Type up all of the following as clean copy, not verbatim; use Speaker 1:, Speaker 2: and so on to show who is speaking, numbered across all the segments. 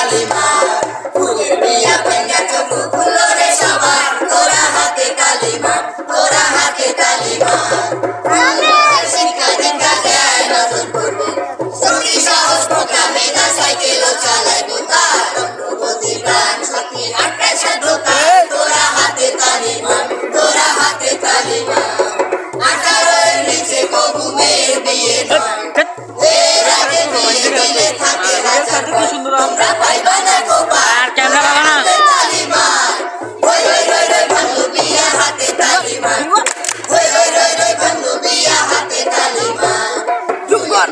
Speaker 1: কালিমা ফুলের বিয়া ভাঙ্গা চোখ খুললো রে সবার তোরা হাতে কালিমা তোরা হাতে কালিমা শিক্ষা দীক্ষা দেয় নতুন পূর্ব শক্তি সাহস প্রজ্ঞা মেধা সাইকেলও চালায় তার অগ্রগতি প্রাণ শক্তি আটকায় সাধুকার তোরা হাতে কালিমা তোরা হাতে কালিমা 18 এর নিচে কবু মেয়ের বিয়ে নয় এর আগে বিয়ে দিলে থাকে হাজার তোমরা পাইবা না গোপাল হাতে কালিমা ওই ওই রই রই ভাঙলো বিয়া হাতে কালিমা ওই ওই রই রই ভাঙলো বিয়া হাতে কালিমা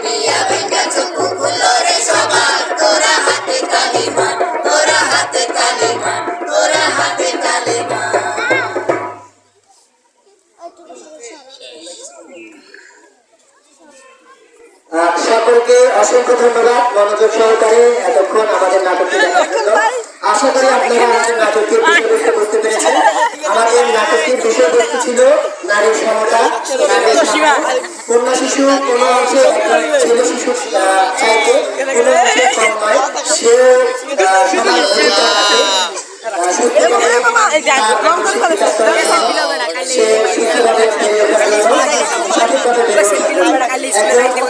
Speaker 1: বিয়া ভাঙ্গা চোখ খুললো রে সবার তোরা হাতে কালিমা তোরা হাতে কালিমা তোরা হাতে কালিমা
Speaker 2: সকলকে অসংখ্য ধন্যবাদ মনোযোগ সহকারে এতক্ষণ আমাদের নাটকটি দেখার জন্য। আশা করি আপনারা আমাদের নাটকটির বিষয়বস্তু বুঝতে পেরেছেন। আমাদের নাটকটির বিষয়বস্তু ছিল নারীর সমতা, কন্যা শিশু কোনো অংশে ছেলে শিশু চাইতে কোনো অংশে কম নয়, সেও সমান অধিকার আছে।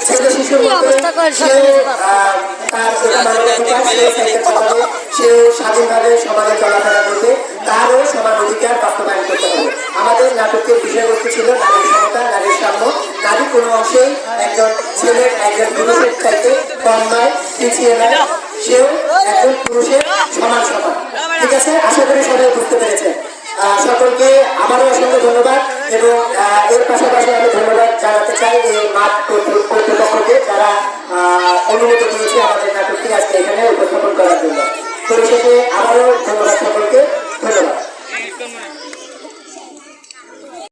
Speaker 2: ছেলে শিশুর সেও স্বাধীনভাবে সমাজে চলাফেরা করতে তারও সমান অধিকার বাস্তবায়ন করতে হবে। আমাদের নাটকের বিষয়বস্তু ছিল নারীর সমতা, নারীর সাম্য। নারী কোনো অংশেই একজন ছেলের একজন পুরুষের চাইতে কম নয়, পিছিয়ে নয়, সেও একজন পুরুষের সমান সমান। ঠিক আছে, আশা করি সবাই বুঝতে পেরেছেন। সকলকে আবারও অসংখ্য ধন্যবাদ এবং এর পাশাপাশি আমি ধন্যবাদ জানাতে চাই এই মাঠ কর্তৃপক্ষকে যারা অনুমতি দিয়েছে আমাদের নাটকটি আজকে এখানে উপস্থাপন করার জন্য। পরিশেষে আবারও ধন্যবাদ সকলকে, ধন্যবাদ।